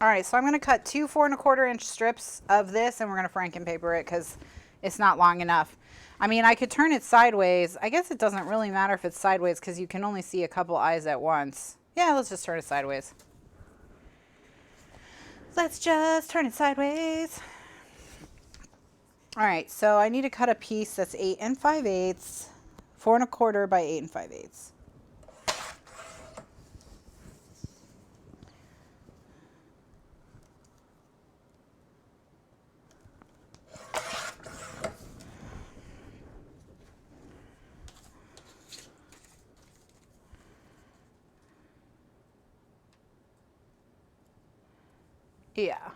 All right, so I'm going to cut 2 4¼ inch strips of this, and we're going to Franken paper it because it's not long enough. I mean, I could turn it sideways. I guess it doesn't really matter if it's sideways because you can only see a couple eyes at once. Yeah, let's just turn it sideways. Let's just turn it sideways. All right, so I need to cut a piece that's 8 5/8, 4¼ by 8 5/8. Yeah.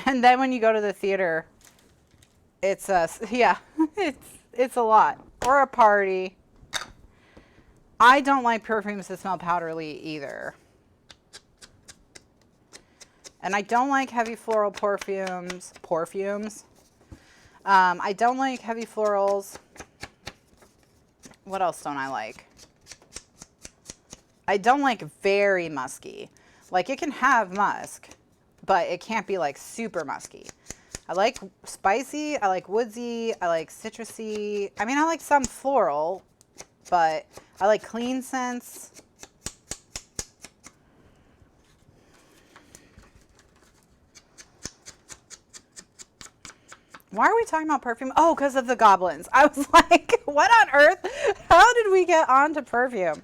And then when you go to the theater, it's yeah, it's a lot. Or a party. I don't like perfumes that smell powdery either. And I don't like heavy floral perfumes. I don't like heavy florals. What else don't I like? I don't like very musky. Like, it can have musk, but it can't be like super musky. I like spicy, I like woodsy, I like citrusy. I mean, I like some floral, but I like clean scents. Why are we talking about perfume? Oh, because of the goblins. I was like, what on earth? How did we get onto perfume?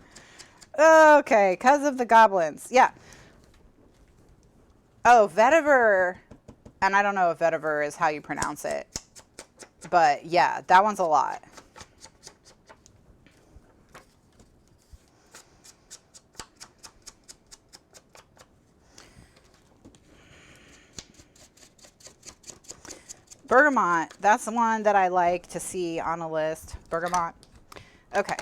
Okay, because of the goblins. Yeah. Oh, Vetiver. And I don't know if Vetiver is how you pronounce it. But yeah, that one's a lot. Bergamot. That's the one that I like to see on a list. Bergamot. Okay.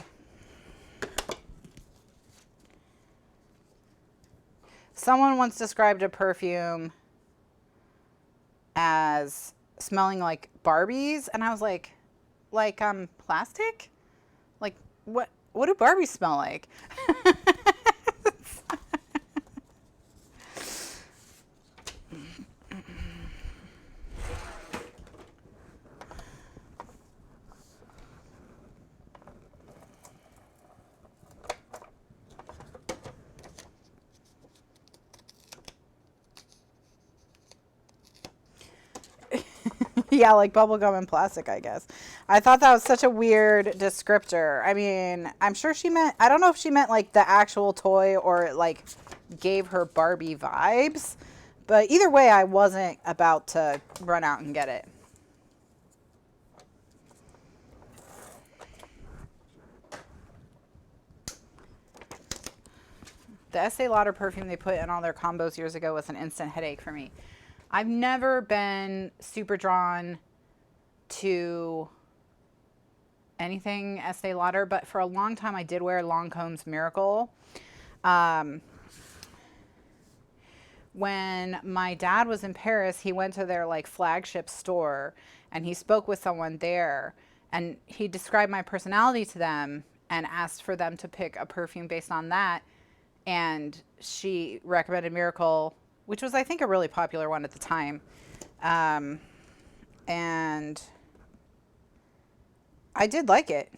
Someone once described a perfume as smelling like Barbies, and I was like plastic? Like, what do Barbies smell like? Yeah, like bubblegum and plastic, I guess. I thought that was such a weird descriptor. I mean, I'm sure she meant, I don't know if she meant like the actual toy or it like gave her Barbie vibes. But either way, I wasn't about to run out and get it. The Estee Lauder perfume they put in all their combos years ago was an instant headache for me. I've never been super drawn to anything Estee Lauder, but for a long time I did wear Lancome's Miracle. When my dad was in Paris, he went to their like flagship store and he spoke with someone there and he described my personality to them and asked for them to pick a perfume based on that. And she recommended Miracle, which was, I think, a really popular one at the time. And I did like it.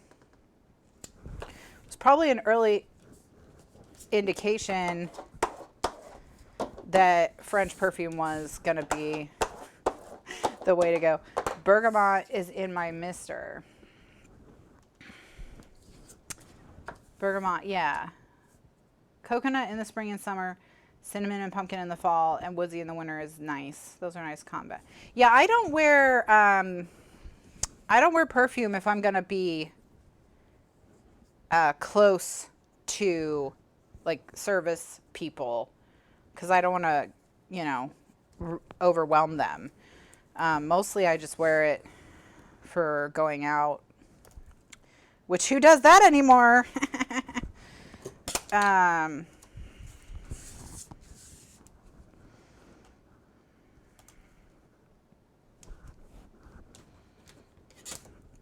It was probably an early indication that French perfume was going to be the way to go. Bergamot is in my mister. Bergamot, yeah. Coconut in the spring and summer. Cinnamon and pumpkin in the fall, and woodsy in the winter is nice. Those are nice combo. Yeah, I don't wear perfume if I'm gonna be close to like service people because I don't want to, you know, overwhelm them. Mostly I just wear it for going out, which who does that anymore?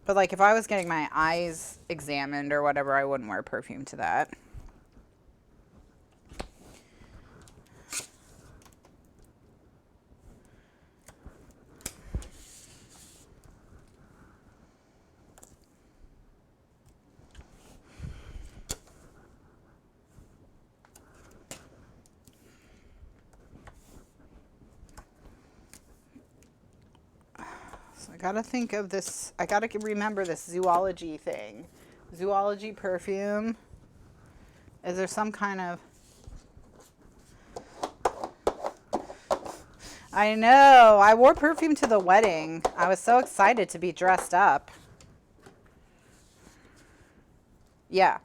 But like if I was getting my eyes examined or whatever, I wouldn't wear perfume to that. I gotta think of this. I gotta remember this zoology thing. Zoology perfume. Is there some kind of... I know. I wore perfume to the wedding. I was so excited to be dressed up. Yeah.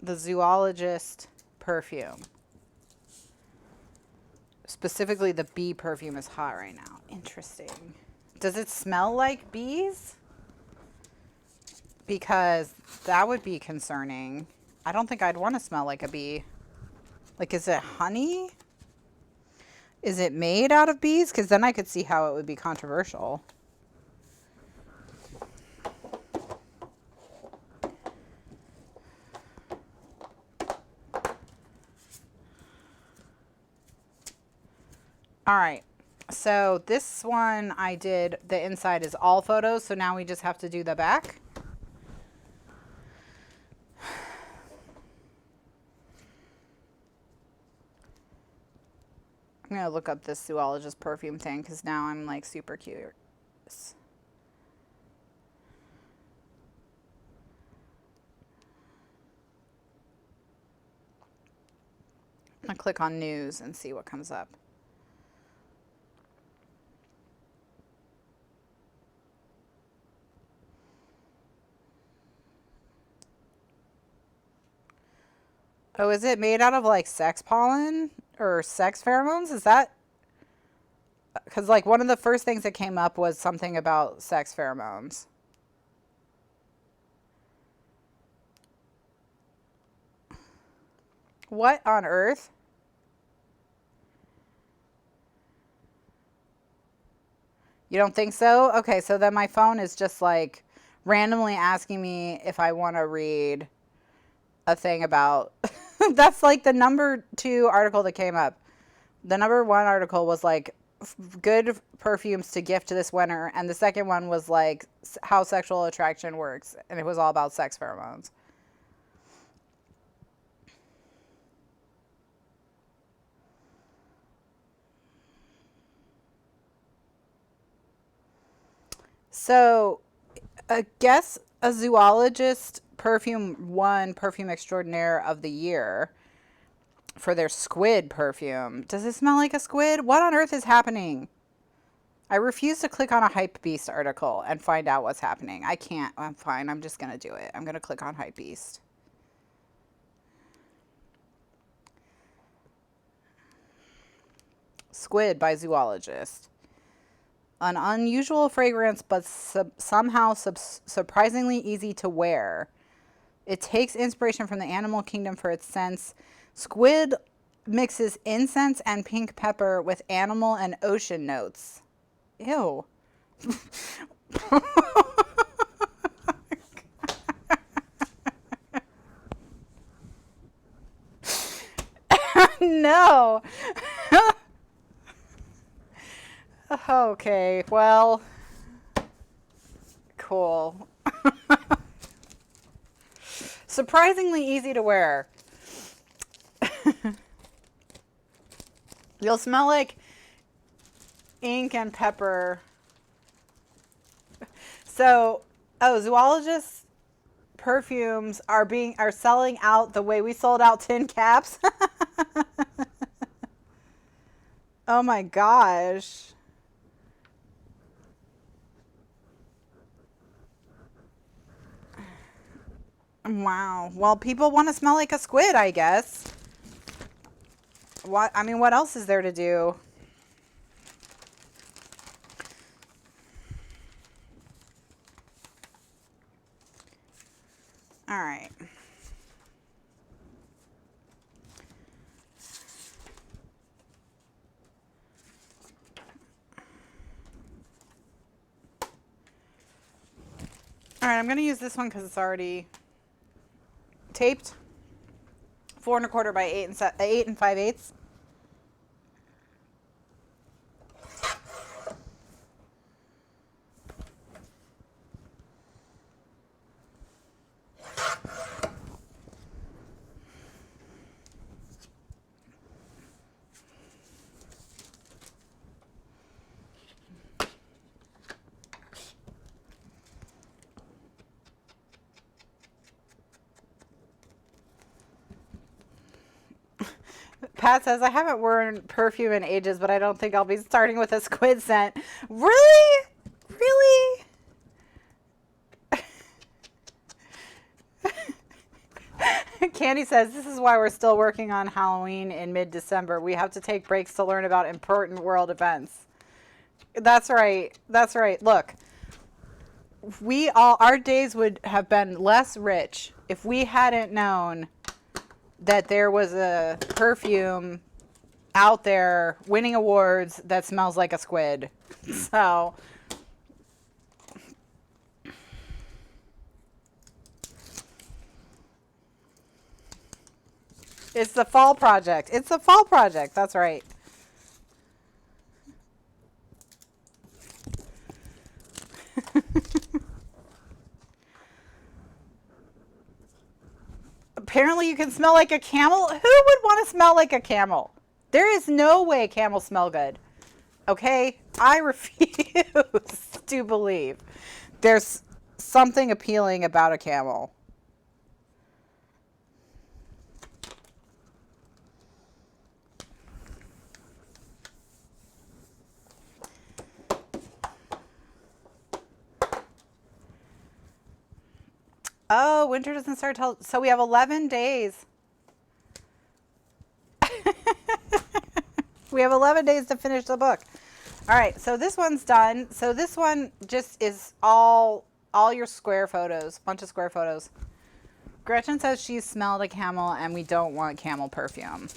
The zoologist perfume. Specifically, the bee perfume is hot right now. Interesting. Does it smell like bees? Because that would be concerning. I don't think I'd want to smell like a bee. Like, is it honey? Is it made out of bees? Because then I could see how it would be controversial. All right, so this one I did, the inside is all photos, so now we just have to do the back. I'm gonna look up this zoologist perfume thing because now I'm like super curious. I'm gonna click on news and see what comes up. Oh, is it made out of like sex pollen or sex pheromones? Is that... Because like one of the first things that came up was something about sex pheromones. What on earth? You don't think so? Okay, so then my phone is just like randomly asking me if I want to read a thing about... That's like the number 2 article that came up. The number 1 article was like good perfumes to gift to this winter, and the second one was like how sexual attraction works, and it was all about sex pheromones. So I guess a zoologist perfume won Perfume Extraordinaire of the Year for their squid perfume. Does it smell like a squid? What on earth is happening? I refuse to click on a Hypebeast article and find out what's happening. I can't. I'm fine. I'm just going to do it. I'm going to click on Hypebeast. Squid by zoologist. An unusual fragrance, but somehow surprisingly easy to wear. It takes inspiration from the animal kingdom for its scents. Squid mixes incense and pink pepper with animal and ocean notes. Ew. No. Okay, well, cool. Surprisingly easy to wear. You'll smell like ink and pepper. So, oh, zoologists perfumes are selling out the way we sold out tin caps. Oh my gosh. Wow. Well, people want to smell like a squid, I guess. I mean, what else is there to do? All right. All right, I'm going to use this one because it's already taped. 4 1/4 by 8 5/8. Pat says, I haven't worn perfume in ages, but I don't think I'll be starting with a squid scent. Really? Really? Candy says, this is why we're still working on Halloween in mid-December. We have to take breaks to learn about important world events. That's right. That's right. Look, our days would have been less rich if we hadn't known that there was a perfume out there winning awards that smells like a squid. So it's the fall project. It's the fall project. That's right. Apparently you can smell like a camel. Who would want to smell like a camel? There is no way camels smell good. Okay? I refuse to believe there's something appealing about a camel. Oh, winter doesn't start till, so we have 11 days. We have 11 days to finish the book. All right, so this one's done. So this one just is all your square photos, bunch of square photos. Gretchen says she's smelled a camel and we don't want camel perfume.